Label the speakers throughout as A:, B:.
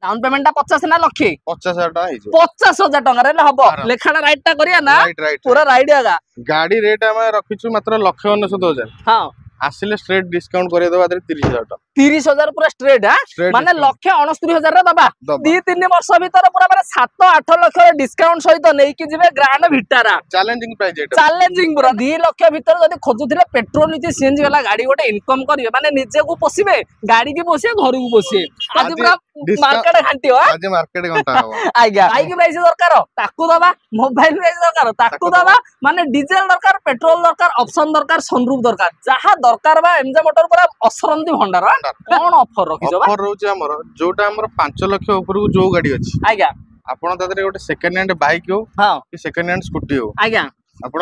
A: Down payment 50 ना लक्षे
B: 50,000 टका
A: 50,000 टका हम लेखा राइट टा करिया ना पूरा राइट आगा
B: गाड़ी रेट आम रखिछु मात्र 1,99,000
A: हां
B: आसिले स्ट्रेट डिस्काउंट करे दबा 30,000 टका
A: 30,000 पूरा स्ट्रेट माने 1,69,000 रे दबा 2-3 वर्ष भीतर पूरा माने 7-8 लाख डिस्काउंट सहित नै कि जिवे ग्रैंड विटारा
B: चैलेंजिंग प्राइस एटा
A: चैलेंजिंग पूरा 2 लाख भीतर जदी खोजुथिले पेट्रोल नीचे सीएनजी वाला गाड़ी गोटे इनकम करिवे माने निजे को पोसिबे गाड़ी की पोसिए घर को पोसिए आज पूरा मार्केट घंटी हो
B: आज मार्केट घंटा हो
A: आज्ञा बाइक प्राइस दरकार ताकू दबा मोबाइल प्राइस दरकार ताकू दबा माने डीजल दरकार पेट्रोल दरकार ऑप्शन दरकार सनरूफ दरकार जहां दरकार बा एमजे मोटर पूरा असरंती भंडार कोन ऑफर रखिजो बा
B: ऑफर रहउची हमर जोटा हमर 5 लाख ऊपर को जो गाड़ी अछि
A: आज्ञा
B: आपण तादरे गोटे सेकंड हैंड बाइक हो
A: हां
B: कि सेकंड हैंड स्कूटी हो
A: आज्ञा
B: आपण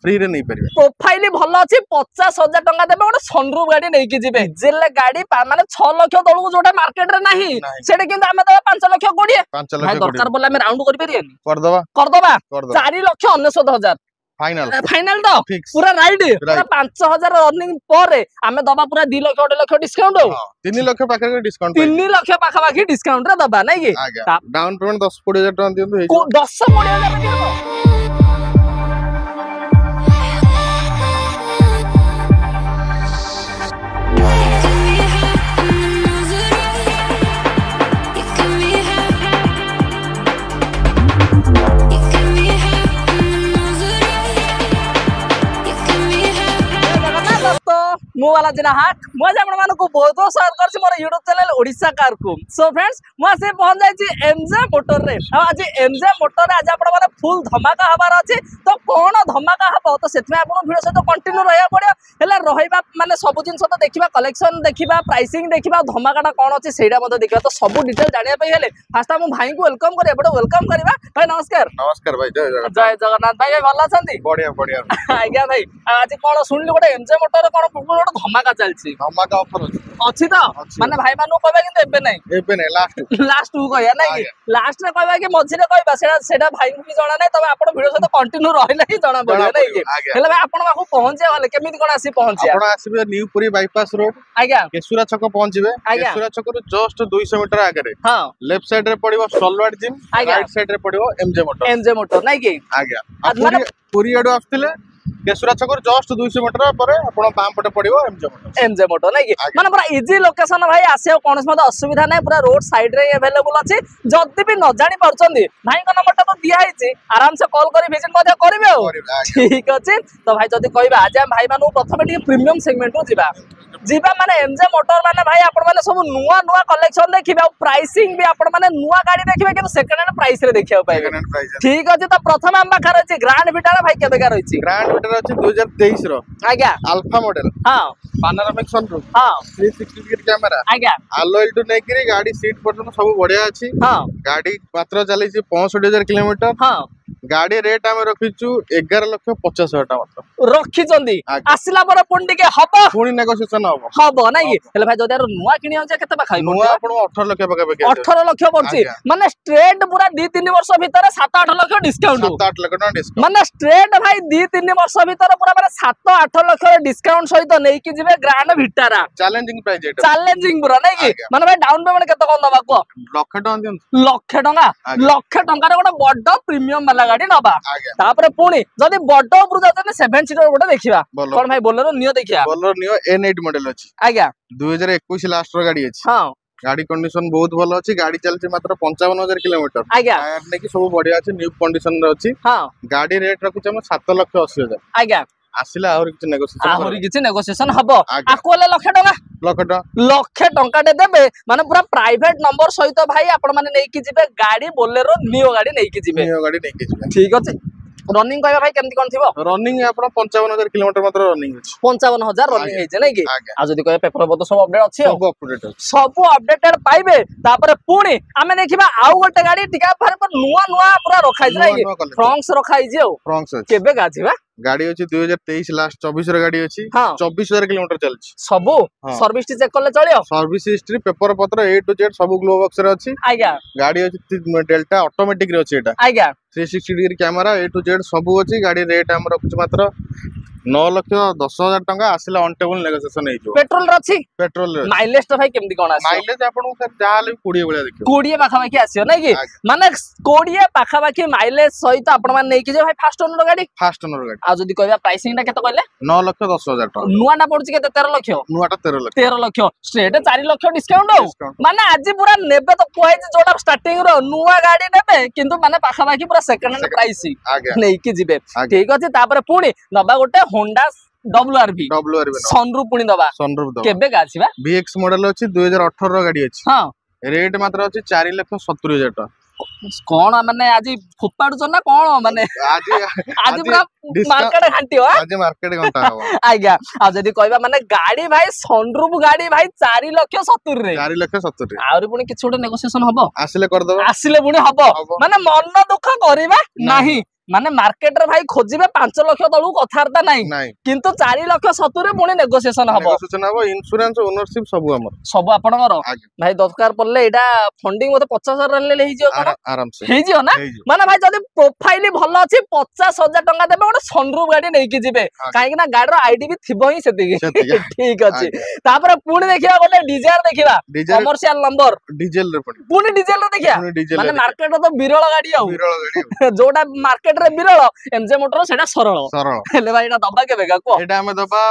B: फ्री रे नहीं परिबे
A: प्रोफाइल भलो अछि 50,000 टका देबे गोटे सनरूफ गाड़ी नै कि जिबे जेले गाड़ी माने 6 लाख तळको जोटा मार्केट रे नाही सेटे किंतु हमें दबा 5 लाख 20
B: 5 लाख
A: दरकार बोला हम राउंड करि परियनी
B: कर दबा
A: 4 लाख 99,000 फाइनल तो पूरा राइट पूरा 5,000 रनिंग पर हमें दबा पूरा 2 लाख 2 लाख डिस्काउंट हो
B: 3 लाख पाखे डिस्काउंट
A: 3 लाख पाखा पाखी डिस्काउंट रे दबा नै कि
B: डाउन पेमेंट 10-20,000 टका दियौ
A: 10-20,000 दियौ मो वाला जना हाक मजा आपण मान को बहुत स्वागत करछि मोर YouTube चैनल ओडिसा कार को सो फ्रेंड्स म से पहुंच जाई छी एमजे मोटर रे आज एमजे मोटर रे आज आपण माने फुल धमाका हबार अछि तो कोन धमाका हबो तो सेतमे आपण वीडियो सहित कंटिन्यू रहया पड़ियो हेला रहिबा माने सब जिंस तो देखिबा कलेक्शन देखिबा प्राइसिंग देखिबा धमाकाटा कोन अछि सेडा मते देखिबा तो सब डिटेल जानिया पई हेले फर्स्ट हम भाई को वेलकम करे बड वेलकम करबा भाई नमस्कार भाई जय जगन्नाथ भाई भल्ला छथि
B: बढ़िया
A: आज्ञा भाई आज कोन सुनली गोटे एमजे मोटर कोन गोटे धमाका चलछि
B: धमाका ऑफर
A: अछि तो माने भाई मानु कहबा किंतु एबे नै लास्ट को कहया नै कि लास्ट रे कहबा कि मझी रे कहबा सेडा भाई को भी जाना नै तबे आपण वीडियो सहित कंटिन्यू रहिला ही जाना पड़ियो नै कि हेले भाई आपण बाकू पहुंचे वाले केमिति कोन आसी पहुंचे
B: आपण आसीबे न्यू पुरी बाईपास रोड
A: आज्ञा
B: केसुरा छक पहुंचबे केसुरा छक रु जस्ट 200 मीटर आगे रे हां लेफ्ट साइड रे पड़िबो सलवार जिम राइट साइड रे पड़िबो एमजे मोटर
A: नै कि
B: आज्ञा पुरी आडो आस्थिले केसुरा छक जस्ट 200 मीटर पर आपण बाम पटे पड़िबो
A: एमजे मोटर नै कि माने पूरा इजी लोकेशन भाई आसे कोनस मत असुविधा नै पूरा रोड साइड रे अवेलेबल अछि जदी भी न जानि परछन्दी भाई को नंबर तो दिया हिची आराम से कॉल करी विजिट मध्य करबे ठीक अछि तो भाई जदी कहबा आज हम भाई मानु प्रथमे टी प्रीमियम सेगमेंट रो जीवा माने एमजे मोटर माने भाई आपण माने सब नुवा नुवा कलेक्शन देखिबा प्राइसिंग भी आपण माने नुवा गाड़ी देखिबा कि सेकंड हैंड प्राइस रे देखिबा पाइबे ठीक अछि तो प्रथम हम बाखर अछि ग्रैंड विटारा भाई केबे का रहिछि
B: ग्रैंड विटारा अछि 2023 रो
A: आज्ञा
B: अल्फा मॉडल हां पानोरामिक सनरूफ हां 360 डिग्री कैमरा आज्ञा अलॉय टू नेकरी गाड़ी सीट पर्यंत सब बढ़िया अछि हां गाड़ी मात्र चली 65,000 किलोमीटर हां गाड़ी रेट हम रखिछु 11,50,000 टका मात्र रखि चंदी आसिला पर पुंडी के हबो पुणी नेगोशिएशन हबो नै हेले भाई जदि नुवा किनि होचे केते बा खाइ नुवा आपण 18 लाख पाके 18 लाख पड़छि माने स्ट्रेट पूरा 2-3 वर्ष भीतर 7-8 लाख डिस्काउंट 7-8 लाख टका डिस्काउंट माने स्ट्रेट भाई 2-3 वर्ष भीतर पूरा माने 7-8 लाख डिस्काउंट सहित नै कि जिवे ग्रैंड विटारा चैलेंजिंग प्राइस एटा चैलेंजिंग पूरा नै कि माने भाई डाउन पेमेंट केते कोन दबा को लाख टका दियन लाख टका रे गोटे बड़ प्रीमियम वाला गाड़ी नबा तापर पुणी जदी बड़ ऊपर जाते 7 सीटर गोटे देखिबा कोन भाई बोलेरो नियो देखिया बोलेरो नियो N8 मॉडल अछि आज्ञा 2021 लास्ट रो गाड़ी अछि हां गाड़ी कंडीशन बहुत भलो अछि गाड़ी चलछि मात्र 55,000 किलोमीटर आज्ञा टायर ने कि सब बढ़िया अछि न्यू कंडीशन रे अछि हां गाड़ी रेट रखु हम 7,80,000 आज्ञा आसिला और किछ नेगोशिएशन हबो आकोले लाख टका दे देबे माने पूरा प्राइवेट नंबर सहित भाई आपण माने नै कि जिबे गाड़ी बोलेरो नियो गाड़ी नै कि जिबे ठीक अछि रनिंग कहबा भाई केमति कोन थिबो रनिंग आपण 55,000 किलोमीटर मात्र रनिंग अछि 55,000 रनिंग हे जे नै कि आ जदी कहबे पेपर बतो सब अपडेट अछि सब अपडेटेड पाइबे तापर पुणी आमे देखिबा आउ गोटे गाड़ी टिका पर नुवा पूरा रखाइ छै फ्रंक्स रखाइ जे फ्रंक्स केबे गाजिबा गाड़ी अछि 2023 लास्ट 24 रे गाड़ी अछि 24,000 किलोमीटर चलछि सब सर्विस चेक करले चलियो सर्विस हिस्ट्री पेपर पत्र ए टू जेड सब ग्लो बॉक्स रे अछि आज्ञा गाड़ी अछि डेल्टा ऑटोमेटिक रे अछि एटा आज्ञा 360 degree camera A to Z सब अछि गाड़ी रेट हम रखु मात्र 9,10,000 टंका आसिला ऑन टेबल नेगोशिएशन हे जो
A: पेट्रोल अछि
B: पेट्रोल
A: माइलेज तो भाई केमदी कोन आसी
B: माइलेज आपन सर जाले 20 बळिया देखियो
A: 20 पाखा पाखी आसीयो नै कि माने 20 पाखा पाखी माइलेज सहित आपण मान नै कि जे भाई फास्ट ओनर गाड़ी आ जदी कहबा प्राइसिंग ता केते कहले
B: 9,10,000 टंका
A: नुआ ना पड़छ केते 13 लाख
B: नुआटा 13
A: लाख स्ट्रेट 4 लाख डिस्काउंट हो माने आज पूरा नेबे तो कोइ जोटा स्टार्टिंग रो नुआ गाड़ी नेबे किंतु माने पाखा पाखी पूरा सेकंड हैंड प्राइस नै कि जिबे ठीक अछि तापर पुणी नबा गोटे होंडा WRV सनरूफ पुणी दबा केबे गाछिबा
B: VX मॉडल अछि 2018 रो गाड़ी अछि
A: हां
B: रेट मात्र अछि 4,70,000 टका
A: कोन माने आज फुपाडु छ ना कोन माने आज पूरा मार्केट घंटी हो
B: आज मार्केट घंटा हो
A: आज्ञा आ जदी कहबा माने गाड़ी भाई सनरूफ गाड़ी भाई 4,70,000 रे
B: 4,70,000
A: आउरी पुणी किछ गोटे नेगोशिएशन हबो
B: आसिले कर दबो
A: आसिले पुणी हबो माने मन दुख करबा नाही माने मार्केट रे भाई खोजिबे 5 लाख तळु कथारता नाही किंतु 4,70,000 रे पुणी नेगोशिएशन हबो
B: इंश्योरेंस ओनरशिप सब
A: आपनकर भाई दरकार पड़ले एटा फंडिंग मते 50,000 ले हिजो
B: आराम से
A: हिजो ना माने भाई जदी प्रोफाइल भलो अछि 50,000 टका देबे गोटे सनरूफ गाड़ी नै कि जिबे काहे कि ना गाड़ी रो आईडी भी थिबो ही सेति ठीक अछि तापर पुणी देखिबा गोटे डिजायर देखिबा कमर्शियल नंबर
B: डीजल रे
A: पुणी डीजल रे देखिया माने मार्केट रो तो विरल गाड़ी जोटा मार्केट रे बिरल एमजे मोटर सेटा सरल हेले भाई एटा दबा के बेगा को
B: एटा हम दबा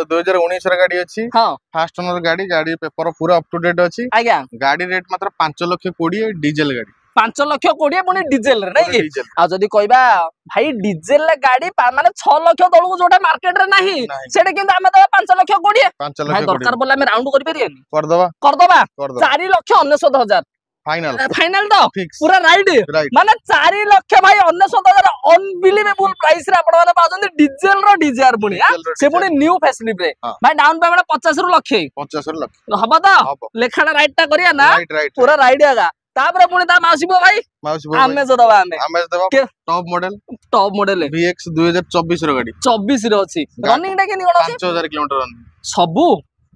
B: 2019 रा गाड़ी अछि हां फास्ट ओनर गाड़ी पेपर पूरा अप टू डेट अछि आज्ञा गाड़ी रेट मात्र 5,20,000 डीजल गाड़ी
A: 5,20,000 पुणी डीजल रे नै कि आ जदी कहबा भाई डीजल गाड़ी माने 6 लाख तळु जोटा मार्केट रे नाही सेटा किंतु हम दबा 5,20,000 भाई दरकार बोला हम राउंड कर परियनी कर दबा 4,99,000 फाइनल तो पूरा राइट माने 4 लाख भाई 99,000 अनबिलीवेबल प्राइस रे आपण माने पाउछन डीजल रो डिजायर पुणी से पुणी न्यू फैसिलिटी रे भाई डाउन पेमेंट 50 रु लाख
B: 50 लाख
A: हबा तो लेखाडा राइट टा करिया ना पूरा राइट आगा तापर पुणी ता माउसीबो भाई आमे जो दबा
B: टॉप मॉडल VX 2024 रो गाड़ी 24
A: रो अछि रनिंग टा केनी कोन अछि
B: 5000 किलोमीटर रन
A: सबु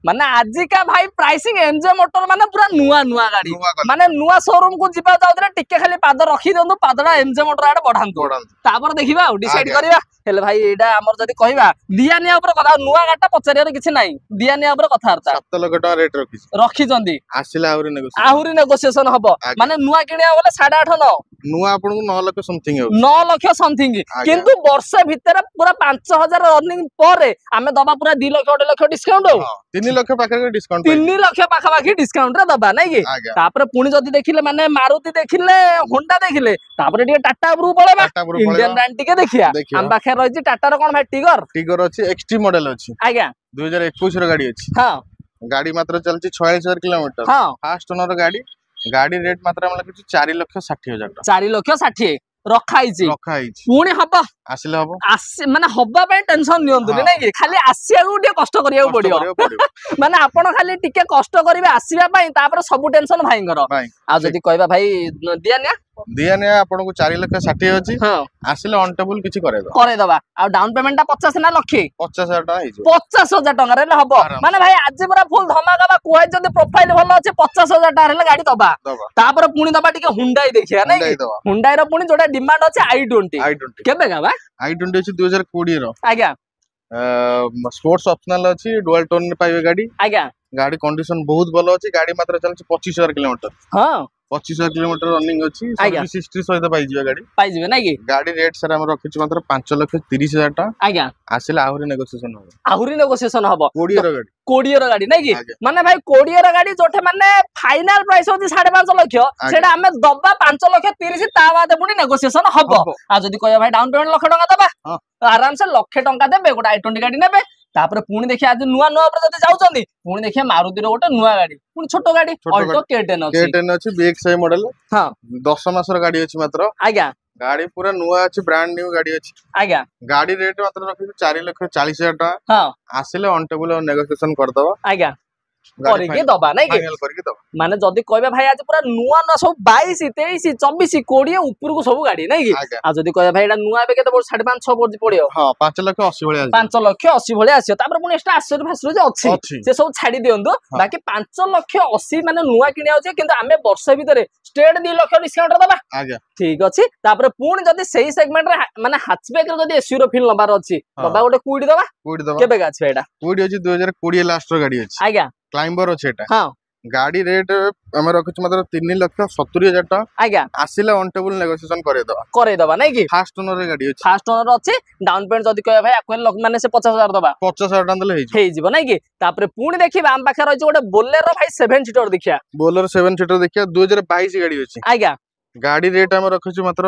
A: माने आजिका भाई प्राइसिंग एमजे मोटर माने पूरा नुआ गाड़ी माने नुआ शोरूम को जिबा जाउतरे टिके खाली पाद रखी दंतु पादडा एमजे मोटर आडे बढ़ांतु तापर देखिबा डिसाइड करिबा हेले भाई एडा हमर जदी कहबा दियानिया ऊपर कथा नुआ गाटा पचरियार किछि नाही दियानिया ऊपर कथा हरता
B: 7 लाख टका रेट रखी जंदी
A: आसिला आहुरी नेगोशिएशन हबो माने नुआ किनिया बोले 8.5 9
B: नुआ आपन 9 लाख समथिंग
A: 9 लाख समथिंग किंतु वर्ष भीतर पूरा 5,000 रनिंग परे हमें दबा पूरा 2 लाख 2 लाख डिस्काउंट हो
B: 3 लाख पाखा डिस्काउंट
A: 3 लाख पाखा पाखी डिस्काउंट रे दबा नै कि तापर पुणी जदी देखिले माने मारुति देखिले होंडा देखिले तापर टिके टाटा ब्रू पळेबा इंडियन ब्रांड टिके देखिया हम पाखे रहिछि टाटा रो कोन भाई टिगर अछि एक्सटी मॉडल अछि आज्ञा 2021 रो गाड़ी अछि हां गाड़ी मात्र चलछि 46,000 किलोमीटर हां फास्ट ओनर गाड़ी रेट मात्र हम लखि 4,60,000 4,60,000 रखाइछि पुणी हबा
B: आसिले हबो
A: माने हबा पे टेंशन नियंतु नै कि खाली आसिया को टे कष्ट करिया पड़ियो माने आपण खाली टिके कष्ट करिवे आसीबा पई तापर सब टेंशन भाई कर आ जदी कहबा भाई दियानिया आपण को 4,60,000 अछि हां
B: आसिले ऑन टेबल किछि करे
A: दबा आ डाउन पेमेंट ता 50 ना लखे
B: 50,000 टका हिजो
A: 50,000 टका रे हबो माने भाई आज पूरा फुल धमाका बा कोइ जदी प्रोफाइल भलो अछि 50,000 टका रे गाड़ी दबा तापर पुणी दबा टिके हुंडई देखिया नै हुंडई रो पुणी जोटा डिमांड अछि i20 केबे गाबा
B: i20 अछि 2020 रो
A: आज्ञा
B: स्पोर्ट्स ऑप्शनल अछि डुअल टोन रे पाइबे गाड़ी आज्ञा गाड़ी कंडीशन बहुत भलो अछि गाड़ी मात्र चलछि 25,000 किलोमीटर हां 25,000 किलोमीटर रनिंग अछि सर्विस हिस्ट्री सहित पाइ जिवे गाड़ी नै कि गाड़ी रेट सर हम रखिछु मात्र 5,30,000 टका आज्ञा आसिले आहुरी नेगोशिएशन हबो 20 रो गाड़ी नै कि माने भाई 20 रो गाड़ी जोठे माने फाइनल प्राइस होछि 5.5 लाख सेटा हमें दबा 5,30,000 ता बाद पुणी नेगोशिएशन हबो आ जदी कहया भाई डाउन पेमेंट लाख टका दबा आराम से लाख टका देबे गोटा i20 गाड़ी नेबे तापर पुणी देखिया आज नुआ ऊपर जदी जाउचंदी पुणी देखिया मारुति रो गोटे नुआ गाड़ी पुणी छोटो गाड़ी ऑल्टो K10 अछि VX मॉडल हां 10 मासर गाड़ी अछि मात्र आज्ञा गाड़ी पूरा नुआ अछि ब्रांड न्यू गाड़ी अछि आज्ञा गाड़ी रेट मात्र रखि 4,40,000 टका हां आसिले ऑन टेबल नेगोशिएशन कर दबा आज्ञा
A: କରିକି ଦବା ନାଇଁ କି ମାନେ ଯଦି କହିବେ ଭାଇ ଆଜି ପୁରା ନୂଆ ନୂଆ ସବୁ 22 23 24 20 ଉପରକୁ ସବୁ ଗାଡି ନାଇଁ କି ଆଉ ଯଦି କହିବେ ଭାଇ ଏଟା ନୂଆ ଏବେ କେତେ 5.5 6 ପଡିବ
B: 5,80,000 ଭଳିଆ
A: 5,80,000 ଭଳିଆ ଆସିବ ତାପରେ ପୁଣି ଏକ୍ସଟ୍ରା ଆସେସରି ଫାସେସରି ଅଛି ସେ ସବୁ ଛାଡି ଦିଅନ୍ତୁ ବାକି 5,80,000 ମାନେ ନୂଆ କିଣିବା ଅଛି କିନ୍ତୁ ଆମେ ବର୍ଷ ଭିତରେ स्टेट 2 लाख डिस्काउंट दबा ठीक अछि तापर पूर्ण जदी सही सेगमेंट रे माने हैचबैक रे जदी एसयू रो फील नबार अछि दबा गोटे कुडी दबा केबे गाछ एटा
B: कुडी अछि 2020 लास्ट रो गाडी अछि
A: आज्ञा
B: क्लाइंबर अछि एटा
A: हां
B: गाडी रेट हम रखछ मात्र 3,70,000 टका
A: आज्ञा
B: आसिले ऑन टेबल नेगोशिएशन करे दबा
A: नै कि
B: फास्ट ओनर रे गाडी अछि
A: फास्ट ओनर अछि डाउन पेमेंट जदी कहै भाई अक्वेल लोक माने से 50,000 दबा
B: 50,000 टका देले
A: हेइ जिवो नै कि तापर पूर्ण देखिबा हम पाखा रहै गोटे बोलेरो भाई 7 सीटर देखिया
B: बोलेरो 7 सीटर देखिया 2022 गाडी अछि
A: आज्ञा
B: गाडी रेट हम रखछ मात्र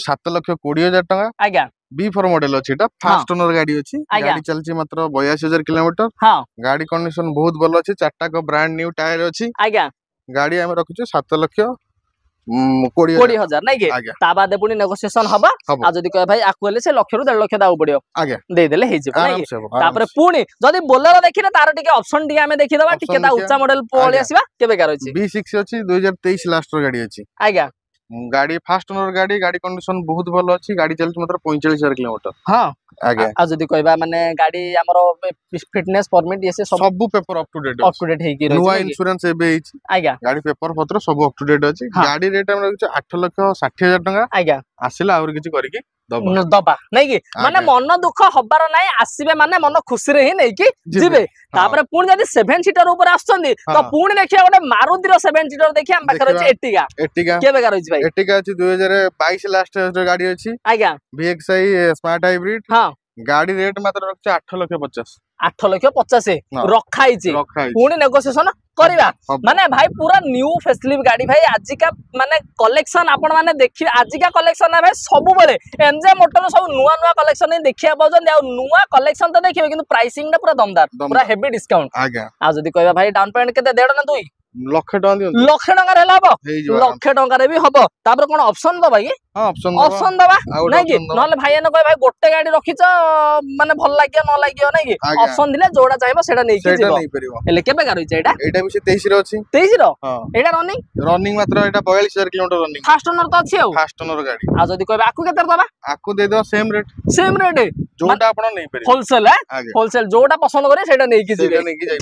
B: 7,20,000 टका
A: आज्ञा
B: B4 मॉडल अछि एटा फास्ट ओनर गाडी अछि गाडी चलछि मात्र 82,000 किलोमीटर
A: हां
B: गाडी कंडीशन बहुत भलो अछि चारटा को ब्रांड न्यू टायर अछि
A: आज्ञा
B: गाडी हम रखछु 7,20,000
A: नै कि ता बाद पुनी नेगोशिएशन हबा आ जदी कह भाई आकुले से लाख रु 1.5 लाख दाउ पड़ियो
B: आज्ञा
A: दे देले हे जिवो नै तापर पुनी जदी बोलेरो देखिले तार टिके ऑप्शन टिके हमें देखि दबा टिके ता उच्चा मॉडल पळि आसीबा केबे कार अछि
B: B6 अछि 2023 लास्ट रो गाडी अछि
A: आज्ञा
B: गाडी फास्ट ओनर गाडी गाडी कंडीशन बहुत भलो अछि गाडी चलछि मात्र 45,000 किलोमीटर
A: हां
B: आज्ञा
A: आ जदी कहबा माने गाडी हमरो फिटनेस परमिट ये से सब
B: पेपर अप टू डेट हे कि
A: नुवा
B: इंश्योरेंस एबे अछि
A: आज्ञा
B: गाडी पेपर पत्र सब अप टू डेट अछि गाडी रेट हम रखछ 8,60,000 टका
A: आज्ञा
B: आसिला और किछि करिकि
A: दबा नै कि माने मन दुख हबार नै आसीबे माने मन खुशी रे ही नै कि जिबे तापर पुणी जदी 7 सीटर ऊपर आछछन्दी तो पुणी देखिया गोटे मारुति रो 7 सीटर देखिया हम पाखर अछि एटिगा केबे कार अछि भाई
B: एटिगा अछि 2022 लास्ट गाडी अछि आज्ञा VXI स्मार्ट हाइब्रिड
A: हां
B: गाडी रेट मात्र रखछ 8,50,000
A: 8,50,000 रखाइछि पुणी नेगोशिएशन करबा माने भाई पूरा न्यू फेसलिफ्ट गाडी भाई आजिका माने कलेक्शन आपण माने देखि आजिका कलेक्शन ना भाई सब बेले एमजे मोटर सब नुवा नुवा कलेक्शन नै देखिया पाउछन आ नुवा कलेक्शन तो देखिबे किंतु प्राइसिंग ना पूरा दमदार पूरा हेवी डिस्काउंट
B: आज्ञा आ
A: जदी कहबा भाई डाउन पेमेंट केते 1.5 ना 2
B: लक्ष टका दियो
A: लक्ष टका रे हबो लक्ष टका रे भी हबो तापर कोन ऑप्शन दबा कि
B: हां ऑप्शन
A: दबा नै कि नले भाई ने कह भाई गोटे गाडी रखिछ माने भल लागियो न लागियो नै कि ऑप्शन दिले जोडा चाहिबो सेटा नै कि जीवो एले केबे गाडी छै
B: एटा भी से 23 रो अछि
A: 23 रो
B: हां
A: एटा रनिंग
B: मात्र एटा 42,000 किलोमीटर रनिंग
A: फास्ट ओनर तो अछि
B: फास्ट ओनर गाडी
A: आ जदी कहबा आकु केतर दबा
B: आकु दे दो सेम रेट जोटा आपण नै परिबो
A: होलसेल जोटा पसंद करे सेटा नै कि जीवे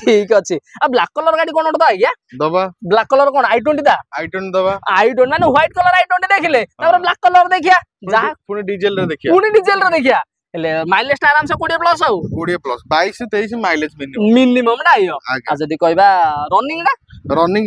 A: ठीक अछि आ ब्लैक कलर गाडी कोन दबा आज्ञा दबा ब्लैक कलर कोन i20 दा
B: i20 दबा
A: i20 माने व्हाइट कलर i20 देखिले तापर ब्लैक कलर देखिया जा
B: पुनी डीजल रे देखिया
A: ले माइलेज आराम से 20 प्लस हो
B: 20 प्लस 22 से 23 माइलेज
A: मिनिमम ना आयो आ जदी कहबा रनिंग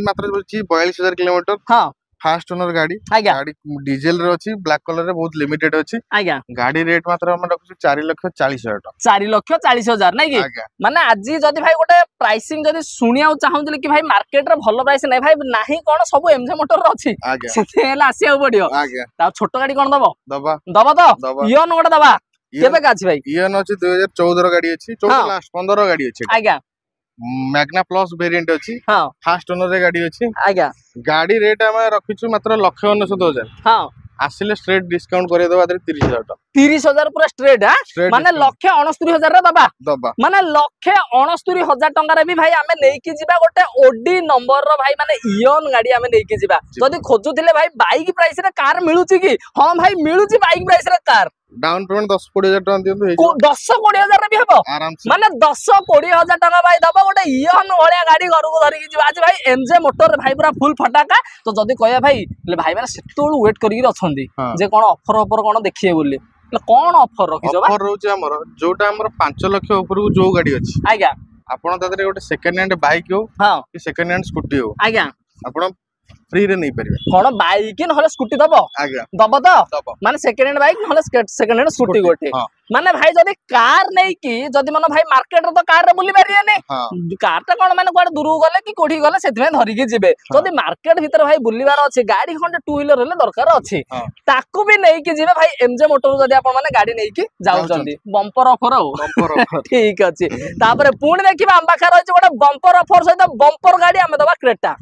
B: मात्र 42,000 किलोमीटर हां फास्ट ओनर गाडी गाडी डीजल रे अछि ब्लैक कलर रे बहुत लिमिटेड अछि आज्ञा गाडी रेट मात्र हम रखछु 4,40,000 टका
A: 4,40,000 नै कि माने आज जदी भाई गोटे प्राइसिंग जदी सुनिया चाहउतले कि भाई मार्केट रे भलो प्राइस नै भाई नाही कोन सब एमजे मोटर रे अछि सेते हेला आसीया पडियो ता छोट गाडी कोन दबा तो इयन गोटे दबा केबे का अछि भाई
B: इयन अछि 2014 रो गाडी अछि 14 लास्ट 15 रो गाडी अछि
A: आज्ञा
B: मैग्ना प्लस वेरिएंट अछि
A: हां
B: फास्ट ओनर रे गाडी अछि
A: आज्ञा
B: गाडी रेट हम रखिछु मात्र 1,99,000 हां आसिले स्ट्रेट डिस्काउंट करे दबा 30,000 टका
A: 30,000 पूरा स्ट्रेट माने 1,69,000 रे दबा माने 1,69,000 टका रे भी भाई हमें नै कि जिबा गोटे ओडी नंबर रो भाई माने इयन गाडी हमें नै कि जिबा जदी खोजुथिले भाई बाइक प्राइस रे कार मिलुची कि हां भाई मिलुची बाइक प्राइस रे कार
B: डाउन पेमेंट 10-20,000 टका दियंतु
A: 10-20,000 रे भी हबो आराम से माने 10-20,000 टका भाई दबा गोटे इयन होलिया गाडी घर को धरि कि जिबा आज भाई एमजे मोटर रे भाई पूरा फुल फटाका तो जदी कहया भाई ले भाई माने सेतोळु वेट करि रछंदी जे कोन ऑफर कोन देखिए बोली कोन ऑफर रखिजो बा
B: ऑफर रहउची हमर जोटा हमर 5 लाख ऊपर को जो गाडी अछि
A: आज्ञा
B: आपण तादरे गोटे सेकंड हैंड बाइक हो हां कि सेकंड हैंड स्कूटी हो आज्ञा आपण फ्री रे नहीं परिबे
A: कोन बाइक नहले स्कूटी दबो आज्ञा दबो तो माने सेकंड हैंड बाइक नहले सेकंड हैंड स्कूटी गोटे माने भाई जदी कार नै कि जदी मन भाई मार्केट रे तो कार रे बुली पारिए ने कार ता कोन माने कोड दूर गले कि कोठी गले सेतमे धरि के जिबे जदी मार्केट भीतर भाई बुलीबार अछि गाडी खंडे टू व्हीलर हेले दरकार अछि ताकू भी नै कि जिबे भाई एमजे मोटर जदी आपण माने गाडी नै कि जाउ चंदी बम्पर ऑफर हो ठीक अछि तापर पुणी देखिबा हम पाखा रहै गोटे बम्पर ऑफर सहित बम्पर गाडी हम दबा क्रेटा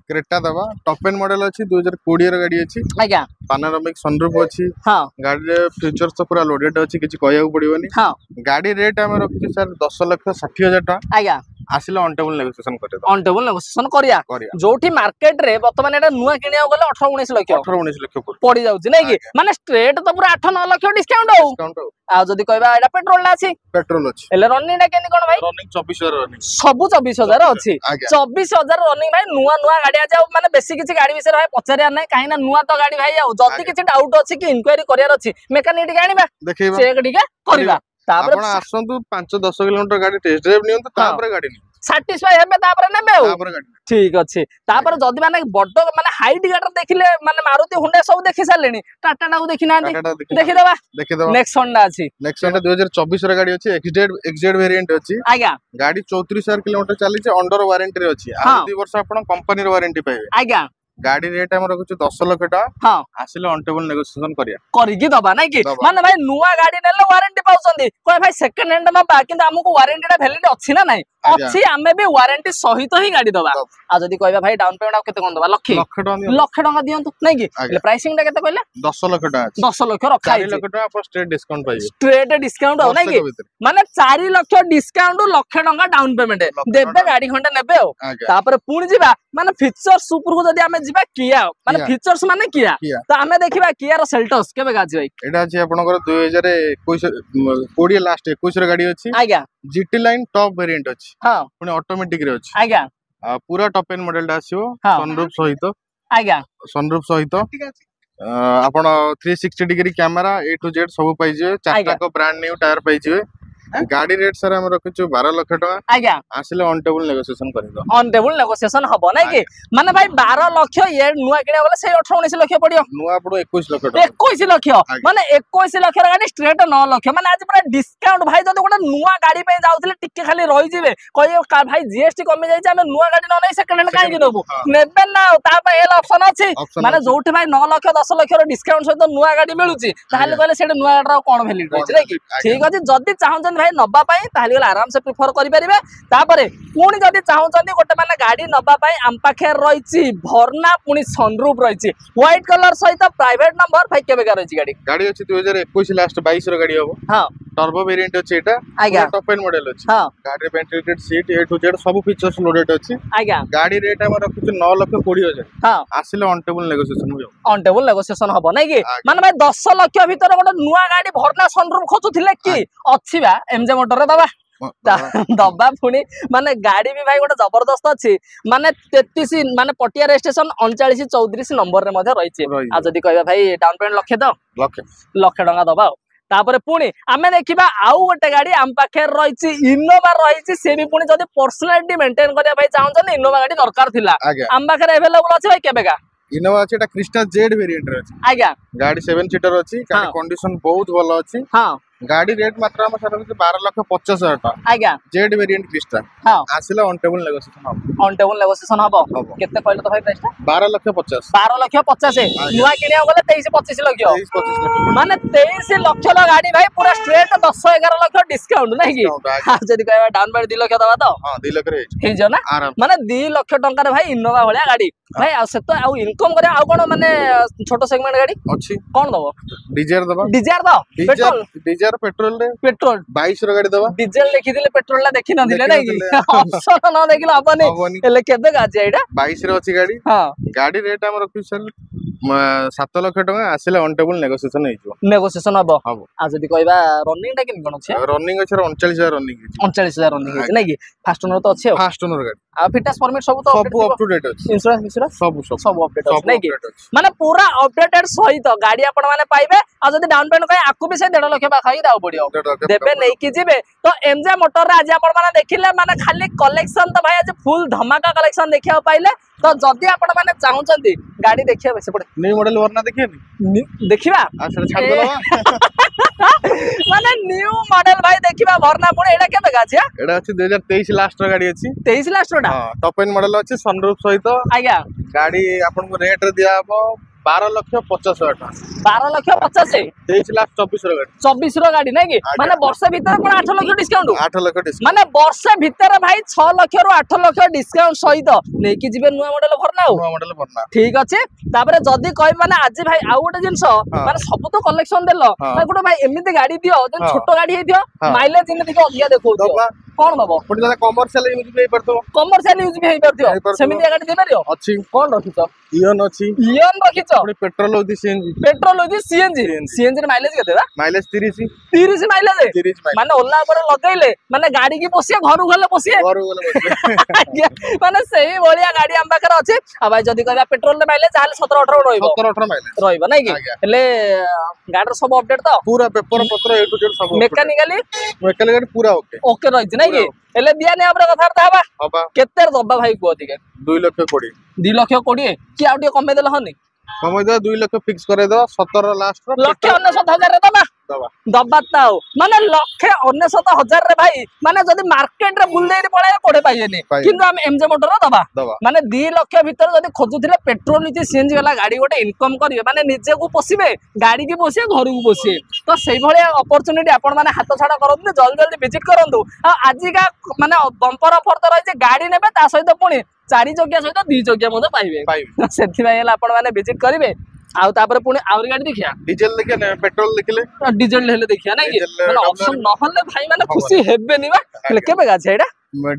A: दबा
B: टॉप एंड मॉडल अछि 2020 र गाडी अछि आज्ञा पानोरामिक सनरूफ अछि हां गाडी रे फीचर्स तो पूरा लोडेड अछि किछि कहया पड़िबो हां गाडी रेट हम रखि सर 10,60,000 टका
A: आज्ञा
B: आसिले ऑन टेबल नेगोशिएशन करे
A: ऑन टेबल नेगोशिएशन करिया जोठी मार्केट रे वर्तमान एटा नुवा किनिया गले 18 19 लाख
B: 18 19 लाख
A: पड़ी जाउची नै कि माने स्ट्रेट तो पूरा 8 9 लाख डिस्काउंट हो आ जदी कहबा एटा पेट्रोल ला अछि
B: पेट्रोल अछि
A: एले रनिंग टा केनी कोन भाई
B: रनिंग 24000 रनिंग
A: सब 24000 अछि 24000 रनिंग भाई नुवा नुवा गाड़ी आ जाऊ माने बेसी किछि गाड़ी विषय भाई पचारिया नै काहे ना नुवा तो गाड़ी भाई आउ जदी किछि डाउट अछि कि इंक्वायरी करियार अछि मेकानिक गाड़ीबा
B: देखैबा
A: चेक ठीक करिबा
B: तापर आपण आसंतु 5 10 किलोमीटर गाड़ी टेस्ट ड्राइव नियंतु तापर गाड़ी नि
A: सैटिस्फाई हेबे तापर नेबे
B: तापर गाड़ी
A: ठीक अछि तापर जदी माने बड्ड माने हाइट गाड़ी देखिले माने मारुति हुंडा सब देखि सारलेनी टाटा टाको देखि नांदी देखि देबा नेक्स्ट होंडा अछि
B: नेक्स्ट होंडा 2024 रे गाड़ी अछि एक्सजेड वेरिएंट अछि
A: आज्ञा गाड़ी
B: 34000 किलोमीटर चली छै अंडर वारंटी रे अछि आ 2 वर्ष आपण कंपनी रे वारंटी पाइबे
A: आज्ञा
B: गाड़ी रेट हम रखु 10 लाख टका हां आसिले ऑन टेबल नेगोशिएशन करिया
A: दबा नै कि माने भाई नुवा गाड़ी नेले वारंटी पाउछंदी कोइ भाई सेकंड हैंड नबा किंतु हमकु वारंटी टा वैलिड अछि ना नै अछि हमें भी वारंटी सहित ही गाड़ी दबा आ जदी कहबा भाई डाउन पेमेंट केते कोन दबा लाख टका दियंतु नै कि प्राइसिंग टा केते कहले
B: 10 लाख टका
A: 10 लाख रखा
B: 4 लाख टका आप स्ट्रेट डिस्काउंट पाइबे
A: स्ट्रेट डिस्काउंट हो नै कि माने 4 लाख डिस्काउंट लाख टका डाउन पेमेंट देबे गाड़ी खंडे नेबे हो तापर पुणी जिबा माने फीचर्स ऊपर को जदी हमें जिबा किया माने फीचर्स माने किया तो हमें देखिबा किया रो सेल्टोस केबे गाछि भाई
B: एटा अछि आपनकर 2021 कोडी लास्ट 21 रो गाड़ी अछि आज्ञा जीटी लाइन टॉप वेरिएंट अछि हां पुनी ऑटोमेटिक रे अछि आज्ञा पूरा टॉप एंड मॉडल दा आसीओ सनरूफ सहित आज्ञा सनरूफ सहित आपण 360 degree camera A to Z सब पाइ जे चारटा को ब्रांड न्यू टायर पाइ जे गाड़ी रेट सर हम रखु 12 लाख टका आज्ञा आसिले ऑन टेबल नेगोशिएशन करिदो ऑन टेबल नेगोशिएशन हबो नै कि माने भाई 12 लाख ये नुवा किने बोले से 18 19 लाख पडियो नुवा पडो 21 लाख टका 21 लाख माने 21 लाख रा गाड़ी स्ट्रेट 9 लाख माने आज पूरा डिस्काउंट भाई जदि गोटा नुवा गाड़ी पे जाउतले टिके खाली रहि जिवे कहियो भाई जीएसटी कमी जाई हम नुवा गाड़ी न नै सेकंड हैंड काहे कि दबु नेबे ना ता पे एल ऑप्शन अछि माने जोठी भाई 9 लाख 10 लाख रो डिस्काउंट सहित नुवा गाड़ी मिलुची ताहाले कहले सेडे नुवा गाड़ी रा कोन वैलिड रहै छै कि ठीक अछि जदि चाहन भाई नबा पाई ताहले आराम से प्रिफर करि परिबे तापरे पुणी जदि चाहउछन्ती गोटे माने गाड़ी नबा पाई आम पाखे रहिछि भरना पुणी सनरूफ रहिछि व्हाइट कलर सहित प्राइवेट नंबर भाई केबे का रहिछि गाड़ी गाड़ी अछि 2021 लास्ट 22 रो गाड़ी हबो हां टर्बो वेरिएंट अछि एटा टॉप एंड मॉडल अछि हां गाड़ी ventilated seat A to Z सब फीचर्स लोडेड अछि आज्ञा गाड़ी रेट हम रखु 9 लाख 20,000 हां आसिले ऑन टेबल नेगोशिएशन हो ऑन टेबल नेगोशिएशन हबो नै कि माने भाई 10 लाख भीतर गोटे नुवा गाड़ी भरना सनरूफ खोजुथिले कि अछि बा एमजे मोटर रे दबा दबा पुणी माने गाड़ी भी भाई गोटे जबरदस्त अच्छी माने 33 माने पटिया रजिस्ट्रेशन 39 34 नंबर रे मध्ये रहिछि आ जदी कहबा भाई डाउन पेमेंट लाख टका दबा तापर पुणी आमे देखिबा आउ गोटे गाड़ी आम पाखे रहिछि इनोवा रहिछि से भी पुणी जदी पर्सनालिटी मेंटेन करिया भाई चाहन इनोवा गाड़ी दरकार थिला आम पाखे अवेलेबल अछि भाई केबेगा इनोवा अछि एटा क्रिस्टा जेड वेरिएंट रे अछि आज्ञा गाड़ी 7 सीटर अछि गाड़ी कंडीशन बहुत भलो अछि हां गाड़ी रेट मात्र हम सर 12 लाख 50,000 टका आज्ञा जेड वेरिएंट क्रिस्टा हां आसिला ऑन टेबल नेगोशिएशन हबो केते कहले तो भाई प्राइस 12 लाख 50 नुवा किनिया गले 23 25 लाख माने 23 लाख ला गाड़ी भाई पूरा स्ट्रेट 10 11 लाख डिस्काउंट नै कि जदी कहबा डाउन पेमेंट 2 लाख दबा तो हां 2 लाख रे हे जो ना माने 2 लाख टका रे भाई इनोवा भलिया गाड़ी भाई आ से तो आ इनकम करे आ कोन माने छोटो सेगमेंट गाड़ी अछि कोन दबो डिजायर दबा डिजायर दो पेट्रोल डिजायर पेट्रोल रे पेट्रोल 22 रो गाड़ी दबा डीजल देखि दिले पेट्रोल ला देखि न दिले नै कि ऑप्शन न देखिलो अपने एले केबे गाजी एटा 22 रो अछि गाड़ी हां गाड़ी रेट हम रखु सर 7 लाख टका आसिले ऑन टेबल नेगोशिएशन हबो आ जदी कहबा रनिंग टा किन कोन छै रनिंग अछि 39000 रनिंग अछि नै कि फास्ट ओनर तो अछि फास्ट ओनर गाड़ी आ फिटनेस परमिट सब तो सब अप टू डेट अछि इंश्योरेंस सब अपडेट अछि नै कि माने पूरा अपडेटेड सहित गाड़ी आपण माने पाइबे आ जदी डाउन पेमेंट कय आकु भी से 1.5 लाख बा खाई दाउ पड़ियो देबे नै कि जिबे तो एमजे मोटर रे आज आपण माने देखिले माने खाली कलेक्शन तो भाई आज फुल धमाका कलेक्शन देखिया पाइले तो जदी आपण माने चाहउचंती गाड़ी देखिया बेसे पड़े न्यू मॉडल वरना देखिए देखिबा अच्छा छाड़ देलवा माने न्यू मॉडल भाई देखिबा भरना पुणे एडा केबे गाछि एडा अछि 2023 लास्ट रो गाड़ी अछि 23 लास्ट रोडा हां टॉप एंड मॉडल अछि सनरूफ सहित आज्ञा गाड़ी आपन को रेट रे दिया हबो 12 लाख 50,000 टका 12 लाख 50 23 लाख 24 रो गाड़ी 24 रो गाड़ी नै कि माने वर्ष भीतर कोन 8 लाख डिस्काउंट 8 लाख डिस्काउंट माने वर्ष भीतर भाई 6 लाख रो 8 लाख डिस्काउंट सहित नै कि जिबे नुवा मॉडल भरना ठीक अछि तापरे जदी कहि माने आज भाई आ गोटे जिंस माने सब तो कलेक्शन देलो भाई गोटे भाई एमिते गाड़ी दियो जन छोटो गाड़ी हे दियो माइलेज इन दियो अधिया देखौ
A: कौन दबो
B: पुणी दादा कमर्शियल यूज भी परतो
A: कमर्शियल यूज भी हेई परथियो सेमिति गाडी दे परियो
B: अछि
A: कोन रखितो
B: इयन अछि
A: इयन रखितो
B: पुणी पेट्रोल होदी सीएनजी
A: सीएनजी रे माइलेज केते बा
B: माइलेज
A: 30 माइलेज माने ओला पर लगैले माने गाडी की पोसिए घर गले पोसिए माने सही भलिया गाडी हम पाकर अछि आ भाई जदी कहबा पेट्रोल रे माइलेज जाले 17 18 रहइबो
B: 17 18 माइलेज
A: रहइबो नै कि हेले गाडी सब अपडेट तो
B: पूरा पेपर पत्र ए टू जेड सब
A: मेकानिकली
B: पूरा
A: ओके रहिछ नै कि हेले दिया ने हमरे कथा हबा केते दबा भाई को दिके
B: 2 लाख 20
A: 2 लाख 20 कि आउ कमे देला हनी
B: कमे दे 2 लाख फिक्स करे दो 17 लास्ट रो
A: लक्ष्य 99,000 रे दबा ताऊ माने लक्ष्य 99,000 रे भाई माने जदी मार्केट रे बुल देरी पळे कोडे पाइएनी किंतु हम एमजे मोटर रो दबा माने 2 लाख भीतर जदी खोजुथिले पेट्रोल नीति सीएनजी वाला गाड़ी गोटे इनकम करिवे माने निजे को पोसिबे गाड़ी की पोसिए घर को पोसिए तो सेही भले अपॉर्चुनिटी आपण माने हाथ छाड़ा करंतु जल्दी जल्दी विजिट करंतु आ आजि का माने बंपर ऑफर तो रही गाड़ी नेबे ता सहित पुणी 4 जगह सहित 2 जगह मते पाइबे सेथि भाई आपण माने विजिट करिवे आउ तापर पुणी आउरी गाड़ी देखिया
B: डीजल देखिया ना पेट्रोल देखिले
A: डीजल हेले देखिया ना कि माने ऑप्शन न हले भाई माने खुशी हेबे नि बा हेले केबे गाछ एडा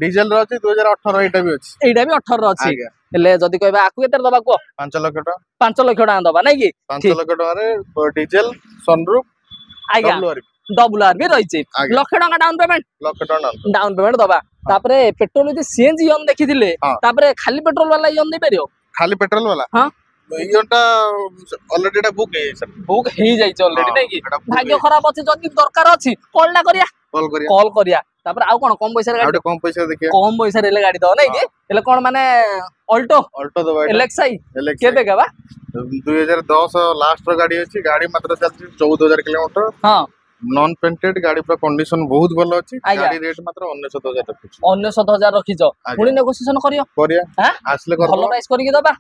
B: डीजल रो अछि 2018 एटा भी अछि
A: एटा भी 18 रो अछि हेले जदी कहबा आकु केतर दबा को
B: 5 लाख टका
A: 5 लाख टका दबा नै कि
B: 5 लाख टका रे डीजल सनरूफ
A: आइगा डबल आर भी रहिछि लाख टका डाउन पेमेंट दबा तापरे पेट्रोल जे सीएनजी यन देखिथिले तापरे खाली पेट्रोल वाला यन दे परियो
B: खाली पेट्रोल वाला हां इयनटा ऑलरेडी एटा बुक हे
A: जाई ऑलरेडी नै कि भाग्य खराब अछि जदी दरकार अछि कॉल करिया तापर आउ कोन कम पैसा गाड़ी
B: कम पैसा देखिया
A: कम पैसा रेले गाड़ी दो नै कि एले कोन माने ऑल्टो
B: दबा
A: एलेक्साई केबे का बा
B: 2010 लास्ट रो गाड़ी अछि गाड़ी मात्र चलछि 14000 किलोमीटर हां नॉन पेंटेड गाड़ी पर कंडीशन बहुत भलो अछि गाड़ी रेट मात्र 19000 रखिछ
A: 19000 रखिछ पुणी नेगोशिएशन करिया हां आसले कर भलो प्राइस करिके दबा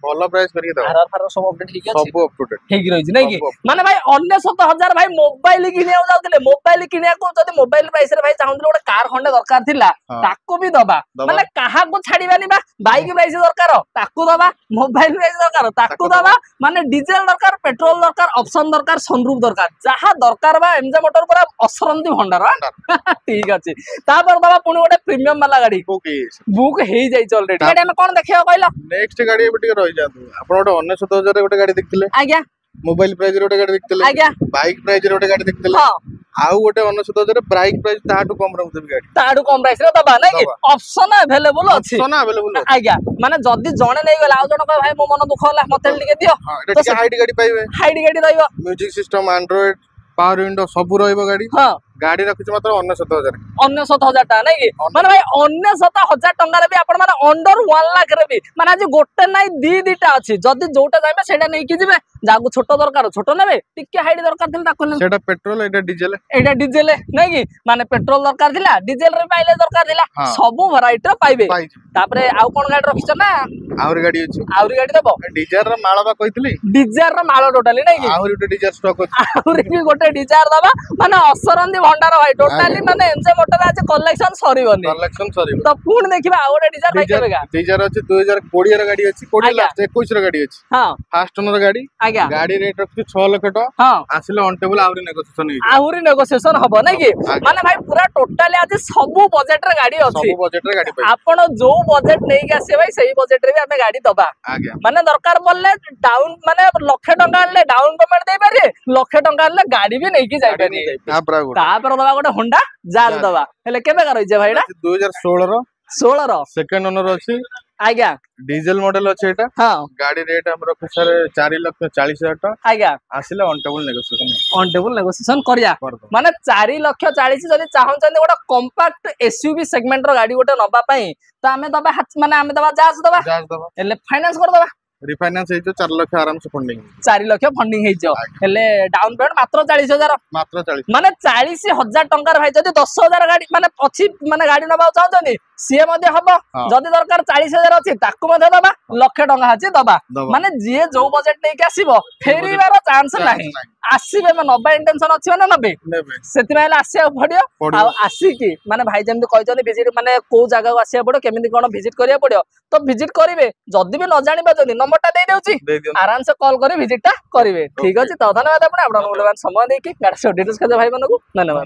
A: आर आर सब अपडेट ठीक अछि
B: सब अपडेट
A: ठीक रहिछ नै कि माने भाई 19000 भाई मोबाइल किनिया जाउतले मोबाइल किनिया को जदी मोबाइल प्राइस रे भाई चाहुतले गोटे कार खंडे दरकार थिला ताको भी दबा माने काहा को छाडीबानी बा बाइक प्राइस दरकार ताको दबा मोबाइल प्राइस दरकार ताको दबा माने डीजल दरकार पेट्रोल दरकार ऑप्शन दरकार सनरूफ दरकार जहा दरकार बा एमजे मोटर पूरा असरंती भंडार ठीक अछि तापर दबा पुणी गोटे प्रीमियम वाला गाड़ी बुक हे जाई ऑलरेडी गाड़ी हम कोन देखियो कहला
B: नेक्स्ट गाड़ी एबे रहि जातु आपण गोटे 19000 रे गोटे गाड़ी देखथिले
A: आज्ञा
B: मोबाइल प्राइस रे गोटे गाड़ी देखथिले
A: आज्ञा
B: बाइक प्राइस रे गोटे गाड़ी देखथिले हां आउ गोटे 19000 रे बाइक प्राइस ताटू कम रहउते गाड़ी
A: ताटू कम प्राइस रे दबा नै कि ऑप्शन अवेलेबल अछि आज्ञा माने जदी जणे नै गेला आउ जण कह भाई मो मन दुख होला मते टिके दियो
B: तो हाइट गाड़ी पाइबे
A: हाइट गाड़ी रहइबो
B: music system android power window सब रहइबो गाड़ी हां गाड़ी रखिछ मात्र
A: 19000 टा नै कि माने भाई 19000 टंगा रे भी आपण माने अंडर 1 लाख रे भी माने आज गोटे नै दीटा अछि जदी जोटा जाइबे सेटा नै कि जिवे जागु छोटो दरकार छोटो नेबे टिके हाइट दरकार थिला ताको
B: सेटा पेट्रोल एटा
A: डीजल नै कि माने पेट्रोल दरकार थिला डीजल रे माइलेज दरकार थिला सब वैरायटी पाइबे तापरे आउ कोन गाड़ी रखिछ ना
B: आउरी गाड़ी अछि
A: आउरी गाड़ी देबो
B: डीजल रे माळबा कहितली
A: डीजल रे माळ टोटली नै कि
B: आउरी गोटे डीजल स्टॉक अछि
A: आउरी भी गोटे डीजल दबा माने असरंदी भंडार भाई टोटली माने एमजे मोटर आज कलेक्शन सरीबनी तो पुण देखिबा आ गोटे डीजल भाई केबेगा
B: डीजल अछि 2020 रे गाड़ी अछि 20 लास्ट 21 रे गाड़ी अछि हां फास्ट ओनर गाड़ी
A: आज्ञा
B: गाड़ी रेट रखि 6 लाख टका हां आसिले ऑन टेबल आउरी नेगोशिएशन हबो नै कि माने भाई पूरा टोटली आज सब बजट रे गाड़ी अछि आपण जो बजट नै के आसे भाई सही बजट रे भी हमें गाड़ी दबा आज्ञा माने दरकार पड़ले डाउन माने लाख टका ले डाउन पेमेंट दे पारे लाख टका ले गाड़ी भी नै कि जाय पारे तापर दबा गोटे होंडा जाज दबा हेले केबे कर जे भाईडा 2016 रो सेकंड ओनर अछि
A: आज्ञा
B: डीजल मॉडल अछि एटा हां गाड़ी रेट हमरो सर 4,40,000 टका आज्ञा आसिले ऑन टेबल नेगोशिएशन करिया
A: माने 4,40,000 जदी चाहउचंदी गोटे कॉम्पैक्ट एसयूवी सेगमेंट रो गाड़ी गोटे नबा पई त हमें दबा माने हमें दबा जाज दबा हेले फाइनेंस कर दबा
B: रिफाइनेंस हे 4 लाख आराम से फंडिंग
A: 4 लाख फंडिंग हे जो हेले डाउन पेमेंट मात्र 40,000 माने 40,000 टंका भाई जदी 10,000 गाड़ी माने अछि माने गाड़ी नबा चाहउचंदी सीए मध्ये हबो जदी दरकार 40,000 अछि ताकू मध्ये दबा लाख टंका अछि दबा माने जे जो बजट नै के आसीबो फेरीबार चांस नाही आसीबे म नबा इंटेंशन अछि माने नबे सेति माने आसीया पडियो आ आसी की माने भाई जेमति कहजनी विजिट माने को जगह को आसीया पडियो केमिति कोन विजिट करिया पडियो तो विजिट करिवे जदी भी न जानि बजनी नंबर टा दे देउची आराम से कॉल करी विजिट टा करिवे ठीक अछि त धन्यवाद आपण मूल्यवान समय देकी गाडी डिटेल्स के भाई मानको धन्यवाद।